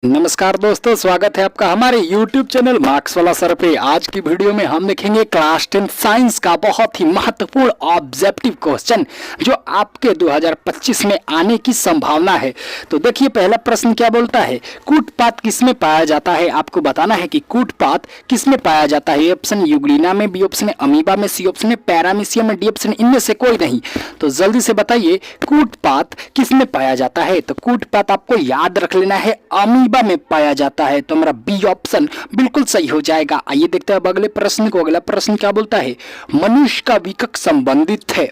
नमस्कार दोस्तों, स्वागत है आपका हमारे YouTube चैनल मार्क्स वाला सर पे। आज की वीडियो में हम देखेंगे क्लास 10 साइंस का बहुत ही महत्वपूर्ण ऑब्जेक्टिव क्वेश्चन जो आपके 2025 में आने की संभावना है। तो देखिए, पहला प्रश्न क्या बोलता है, कूटपात किसमें पाया जाता है। आपको बताना है कि कूटपात किसमें पाया जाता है। ऑप्शन यूग्लिना में, बी ऑप्शन अमीबा में, सी ऑप्शन पैरामीशियम में, डी ऑप्शन इनमें से कोई नहीं। तो जल्दी से बताइए कूटपात किसमें पाया जाता है। तो कूटपात आपको याद रख लेना है, अमीबा में पाया जाता है। तो हमारा बी ऑप्शन बिल्कुल सही हो जाएगा। आइए देखते हैं अब अगले प्रश्न को। अगला प्रश्न क्या बोलता है, मनुष्य का विकक संबंधित है।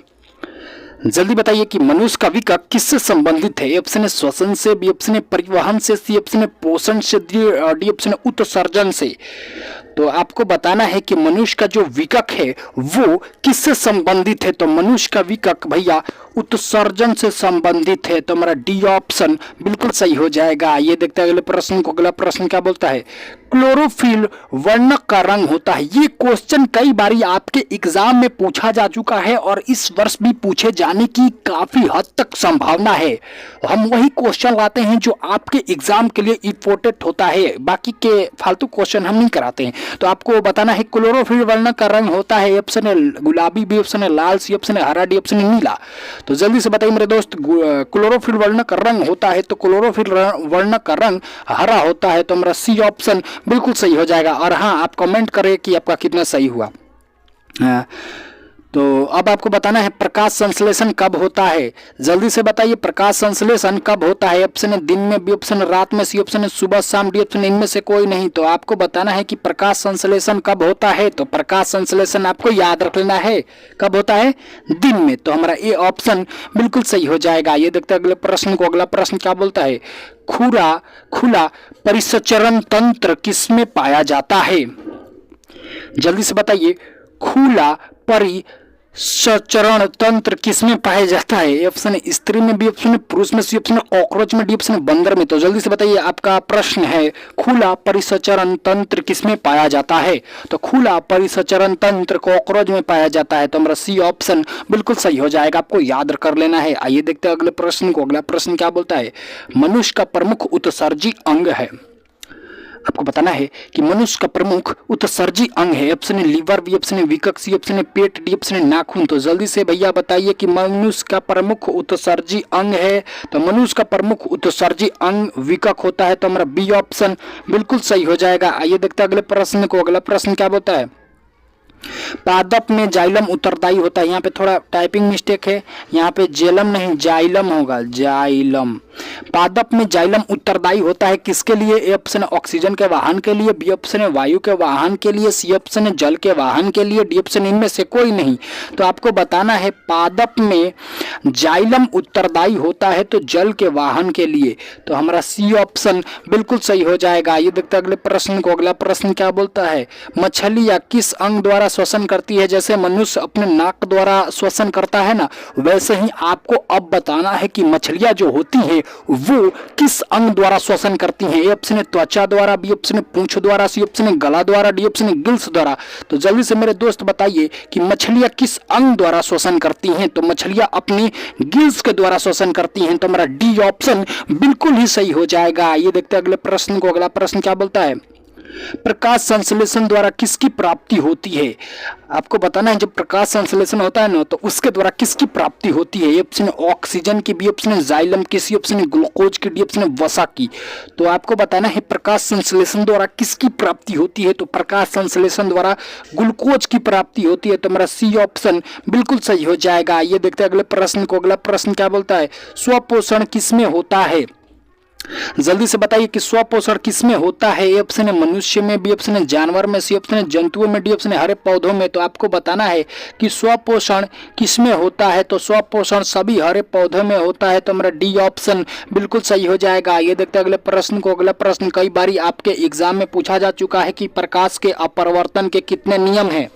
जल्दी बताइए कि मनुष्य का विकक किससे संबंधित है। ऑप्शन है श्वसन से, बी ऑप्शन है परिवहन से, सी ऑप्शन है पोषण से, डी ऑप्शन है उत्सर्जन से। तो आपको बताना है कि मनुष्य का जो विकक है वो किससे संबंधित है। तो मनुष्य का विकक भैया उत्सर्जन से संबंधित है। तो हमारा डी ऑप्शन बिल्कुल सही हो जाएगा। ये देखते हैं अगले प्रश्न को। अगला प्रश्न क्या बोलता है, क्लोरोफिल वर्णक का रंग होता है। ये क्वेश्चन कई बारी आपके एग्जाम में पूछा जा चुका है और इस वर्ष भी पूछे जाने की काफी हद तक संभावना है। हम वही क्वेश्चन लाते हैं जो आपके एग्जाम के लिए इंपॉर्टेंट होता है, बाकी के फालतू क्वेश्चन हम नहीं कराते हैं। तो आपको बताना है क्लोरोफिल वर्णक का रंग होता है। ऑप्शन है गुलाबी, बी ऑप्शन है लाल, सी ऑप्शन है हरा, डी ऑप्शन है नीला। तो जल्दी से बताइए मेरे दोस्त, क्लोरोफिल वर्णक का रंग होता है तो क्लोरोफिल वर्णक का रंग हरा होता है। तो हमारा सी ऑप्शन बिल्कुल सही हो जाएगा। और हाँ, आप कमेंट करें कि आपका कितना सही हुआ। तो अब आपको बताना है प्रकाश संश्लेषण कब होता है। जल्दी से बताइए प्रकाश संश्लेषण कब होता है। ऑप्शन है दिन में, बी ऑप्शन है रात में, सी ऑप्शन है सुबह शाम, डी ऑप्शन इनमें से कोई नहीं। तो आपको बताना है कि प्रकाश संश्लेषण कब होता है। तो प्रकाश संश्लेषण आपको याद रख लेना है, कब होता है, दिन में। तो हमारा ये ऑप्शन बिल्कुल सही हो जाएगा। ये देखते हैं अगले प्रश्न को। अगला प्रश्न क्या बोलता है, खुला परिसंचरण तंत्र किसमें पाया जाता है। जल्दी से बताइए खुला परिसंचरण तंत्र किसमें पाया जाता है। ऑप्शन है स्त्री में, बी ऑप्शन है पुरुष में, सी ऑप्शन है कॉकरोच में, डी ऑप्शन है बंदर में। तो जल्दी से बताइए आपका प्रश्न है खुला परिसंचरण तंत्र किसमें पाया जाता है। तो खुला परिसंचरण तंत्र कॉकरोच में पाया जाता है। तो हमारा सी ऑप्शन बिल्कुल सही हो जाएगा, आपको याद कर लेना है। आइए देखते हैं अगले प्रश्न को। अगला प्रश्न क्या बोलता है, मनुष्य का प्रमुख उत्सर्जी अंग है। आपको बताना है कि मनुष्य का प्रमुख उत्सर्जी अंग है। ऑप्शन है लीवर, बी ऑप्शन है विकक, सी ऑप्शन है पेट, डी ऑप्शन है नाखून। तो जल्दी से भैया बताइए कि मनुष्य का प्रमुख उत्सर्जी अंग है। तो मनुष्य का प्रमुख उत्सर्जी अंग विकक होता है। तो हमारा बी ऑप्शन बिल्कुल सही हो जाएगा। आइए देखते हैं अगले प्रश्न को। अगला प्रश्न क्या बोलता है, पादप में जाइलम उत्तरदायी होता है। यहाँ पे थोड़ा टाइपिंग मिस्टेक है, यहाँ पे जेलम नहीं जाइलम होगा, जाइलम। पादप में जाइलम उत्तरदायी होता है किसके लिए। ए ऑप्शन है ऑक्सीजन के वाहन के लिए, बी ऑप्शन है वायु के वाहन के लिए, सी ऑप्शन है जल के वाहन के लिए, डी ऑप्शन इनमें से कोई नहीं। तो आपको बताना है पादप में जाइलम उत्तरदायी होता है तो जल के वाहन के लिए। तो हमारा सी ऑप्शन बिल्कुल सही हो जाएगा। ये देखते हैं अगले प्रश्न को। अगला प्रश्न क्या बोलता है, मछलियां किस अंग द्वारा श्वसन करती है। जैसे मनुष्य अपने नाक द्वारा श्वसन करता है ना, वैसे ही आपको अब बताना है कि मछलियां जो होती है वो किस अंग द्वारा श्वसन करती हैं। ए ऑप्शन है त्वचा द्वारा, बी ऑप्शन है पूंछ द्वारा, सी ऑप्शन है गला द्वारा, डी ऑप्शन है गिल्स द्वारा। तो जल्दी से मेरे दोस्त बताइए कि मछलियां किस अंग द्वारा श्वसन करती हैं। तो मछलियां अपनी गिल्स के द्वारा श्वसन करती हैं। तो हमारा डी ऑप्शन बिल्कुल ही सही हो जाएगा। ये देखते हैं अगले प्रश्न को। अगला प्रश्न क्या बोलता है, प्रकाश संश्लेषण द्वारा किसकी प्राप्ति होती है। आपको बताना है जब प्रकाश संश्लेषण होता है ना तो उसके द्वारा किसकी प्राप्ति होती है। ऑप्शन है ऑक्सीजन की, बी ऑप्शन है जाइलम की, सी ऑप्शन है ग्लूकोज की, डी ऑप्शन है वसा की। तो आपको बताना है प्रकाश संश्लेषण द्वारा किसकी प्राप्ति होती है। तो प्रकाश संश्लेषण द्वारा ग्लूकोज की प्राप्ति होती है। तो हमारा सी ऑप्शन बिल्कुल सही हो जाएगा। ये देखते हैं अगले प्रश्न को। अगला प्रश्न क्या बोलता है, स्वपोषण किसमें होता है। जल्दी से बताइए कि स्वपोषण किसमें होता है। ए ऑप्शन है मनुष्य में, बी ऑप्शन है जानवर में, सी ऑप्शन है जंतुओं में, डी ऑप्शन है हरे पौधों में। तो आपको बताना है कि स्वपोषण किसमें होता है। तो स्वपोषण सभी हरे पौधों में होता है। तो हमारा डी ऑप्शन बिल्कुल सही हो जाएगा। ये देखते हैं अगले प्रश्न को। अगला प्रश्न कई बारी आपके एग्जाम में पूछा जा चुका है कि प्रकाश के अपवर्तन के कितने नियम हैं।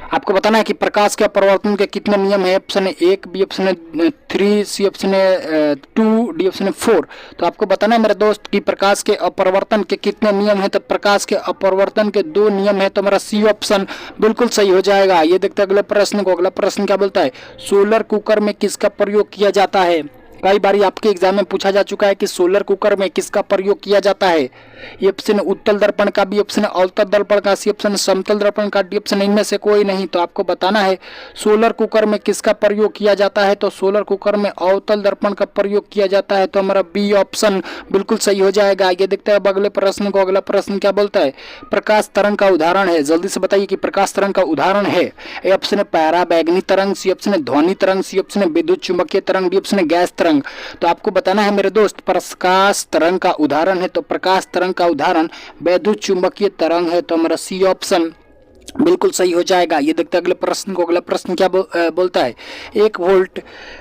आपको बताना है कि प्रकाश के अपवर्तन के कितने नियम है। ऑप्शन है 1, बी ऑप्शन है 3, सी ऑप्शन है 2, डी ऑप्शन है 4। तो आपको बताना है मेरे दोस्त कि प्रकाश के अपवर्तन के कितने नियम है। तो प्रकाश के अपवर्तन के 2 नियम है। तो हमारा सी ऑप्शन बिल्कुल सही हो जाएगा। ये देखते हैं अगले प्रश्न को। अगला प्रश्न क्या बोलता है, सोलर कुकर में किसका प्रयोग किया जाता है। कई बार आपके एग्जाम में पूछा जा चुका है कि सोलर कुकर में किसका प्रयोग किया जाता है। ये ऑप्शन उत्तल दर्पण का, बी ऑप्शन अवतल दर्पण का, सी ऑप्शन समतल दर्पण का, डी ऑप्शन इनमें से कोई नहीं। तो आपको बताना है सोलर कुकर में किसका प्रयोग किया जाता है। तो सोलर कुकर में अवतल दर्पण का प्रयोग किया जाता है। तो हमारा बी ऑप्शन बिल्कुल सही हो जाएगा। आगे देखते हैं अब अगले प्रश्न को। अगला प्रश्न क्या बोलता है, प्रकाश तरंग का उदाहरण है। जल्दी से बताइए कि प्रकाश तरंग का उदाहरण है। ए ऑप्शन है पराबैंगनी तरंग, सी ऑप्शन है ध्वनि तरंग, सी ऑप्शन है विद्युत चुंबकीय तरंग, डी ऑप्शन है गैस तरंग। तो आपको बताना है मेरे दोस्त प्रकाश तरंग का उदाहरण है। तो प्रकाश तरंग का उदाहरण विद्युत चुंबकीय तरंग है। तो हमारा सी ऑप्शन बिल्कुल सही हो जाएगा। ये देखते हैं अगले प्रश्न को। अगला प्रश्न क्या बोलता है, 1 वोल्ट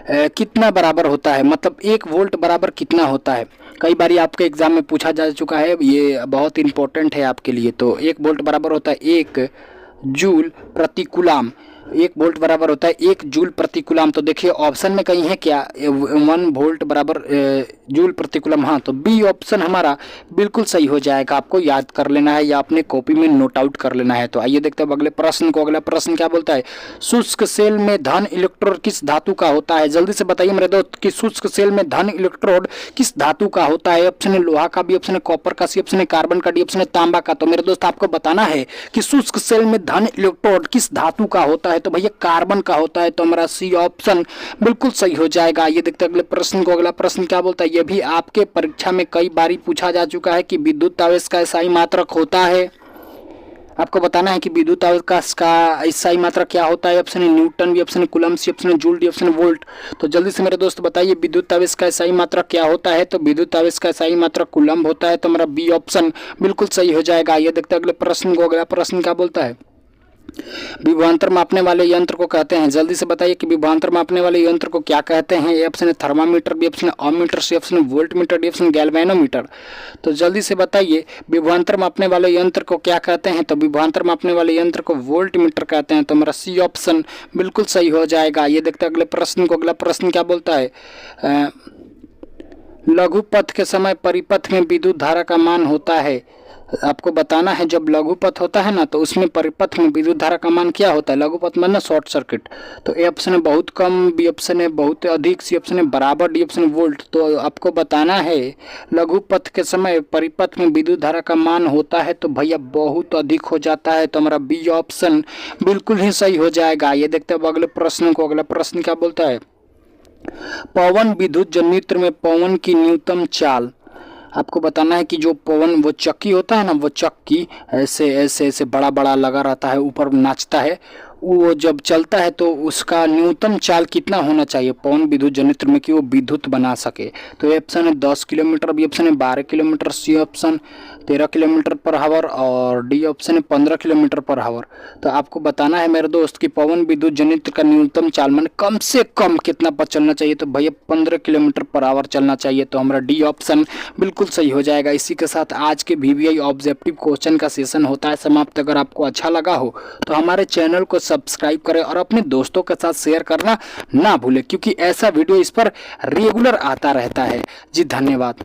कितना बराबर होता है, मतलब 1 वोल्ट बराबर कितना होता है। कई बार आपके एग्जाम में पूछा जा चुका है, ये बहुत इंपॉर्टेंट है आपके लिए। तो 1 वोल्ट बराबर होता है 1 जूल प्रति कूलाम। 1 वोल्ट बराबर होता है 1 जूल प्रति कूलाम। तो देखिए ऑप्शन में कहीं है क्या 1 वोल्ट बराबर जूल प्रति कूलाम। हाँ, तो बी ऑप्शन हमारा बिल्कुल सही हो जाएगा। आपको याद कर लेना है या अपने कॉपी में नोट आउट कर लेना है। तो आइए देखते हैं अगले प्रश्न को। अगला प्रश्न क्या बोलता है, शुष्क सेल में धन इलेक्ट्रोड किस धातु का होता है। जल्दी से बताइए मेरे दोस्त कि शुष्क सेल में धन इलेक्ट्रोड किस धातु का होता है। ऑप्शन है लोहा का, बी ऑप्शन है कॉपर का, सी ऑप्शन है कार्बन का, डी ऑप्शन है तांबा का। तो मेरे दोस्त आपको बताना है कि शुष्क सेल में धन इलेक्ट्रोड किस धातु का होता है। तो भैया कार्बन का होता है। तो हमारा सी ऑप्शन बिल्कुल सही हो जाएगा। ये देखते हैं अगले प्रश्न को। अगला प्रश्न क्या बोलता है, ये भी आपके परीक्षा में कई बारी पूछा जा चुका है कि विद्युत आवेश का SI मात्रक होता है। आपको बताना है कि विद्युत आवेश का SI मात्रक क्या होता है। ऑप्शन है न्यूटन, बी ऑप्शन है कूलम, सी ऑप्शन है जूल, डी ऑप्शन है वोल्ट। तो जल्दी से मेरे दोस्त बताइए विद्युत आवेश का SI मात्रक क्या होता है। तो विद्युत आवेश का SI मात्रक कूलम होता है। तो हमारा बी ऑप्शन बिल्कुल सही हो जाएगा। ये देखते हैं अगले प्रश्न को। अगला प्रश्न क्या बोलता है, विभवांतर मापने वाले यंत्र को कहते हैं। जल्दी से बताइए कि विभवांतर मापने वाले यंत्र को क्या कहते हैं। ए ऑप्शन है थर्मामीटर, बी ऑप्शन है ओमीटर, सी ऑप्शन है वोल्टमीटर, डी ऑप्शन गैल्वेनोमीटर। तो जल्दी से बताइए विभवांतर मापने वाले यंत्र को क्या कहते हैं। तो विभवांतर मापने वाले यंत्र को वोल्टमीटर कहते हैं। तो हमारा सी ऑप्शन बिल्कुल सही हो जाएगा। ये देखते हैं अगले प्रश्न को। अगला प्रश्न क्या बोलता है, लघु पथ के समय परिपथ में विद्युत धारा का मान होता है। आपको बताना है जब लघु पथ होता है ना, तो उसमें परिपथ में विद्युत धारा का मान क्या होता है। लघु पथ मतलब शॉर्ट सर्किट। तो ए ऑप्शन है बहुत कम, बी ऑप्शन है बहुत अधिक, सी ऑप्शन है बराबर, डी ऑप्शन वोल्ट। तो आपको बताना है लघु पथ के समय परिपथ में विद्युत धारा का मान होता है तो भैया बहुत अधिक हो जाता है। तो हमारा बी ऑप्शन बिल्कुल ही सही हो जाएगा। ये देखते हैं अगले प्रश्न को। अगला प्रश्न क्या बोलता है, पवन विद्युत जनरेटर में पवन की न्यूनतम चाल। आपको बताना है कि जो पवन वो चक्की होता है ना, वो चक्की ऐसे ऐसे ऐसे बड़ा बड़ा लगा रहता है, ऊपर नाचता है, वो जब चलता है तो उसका न्यूनतम चाल कितना होना चाहिए पवन विद्युत जनरेटर में कि वो विद्युत बना सके। तो ए ऑप्शन है 10 किलोमीटर, बी ऑप्शन है 12 किलोमीटर, सी ऑप्शन 13 किलोमीटर पर हावर और डी ऑप्शन है 15 किलोमीटर पर हावर। तो आपको बताना है मेरे दोस्त कि पवन विद्युत जनरेटर का न्यूनतम चाल मान कम से कम कितना पर चलना चाहिए। तो भैया 15 किलोमीटर पर आवर चलना चाहिए। तो हमारा डी ऑप्शन बिल्कुल सही हो जाएगा। इसी के साथ आज के VVI ऑब्जेक्टिव क्वेश्चन का सेशन होता है समाप्त। अगर आपको अच्छा लगा हो तो हमारे चैनल को सब्सक्राइब करें और अपने दोस्तों के साथ शेयर करना ना भूलें, क्योंकि ऐसा वीडियो इस पर रेगुलर आता रहता है। जी धन्यवाद।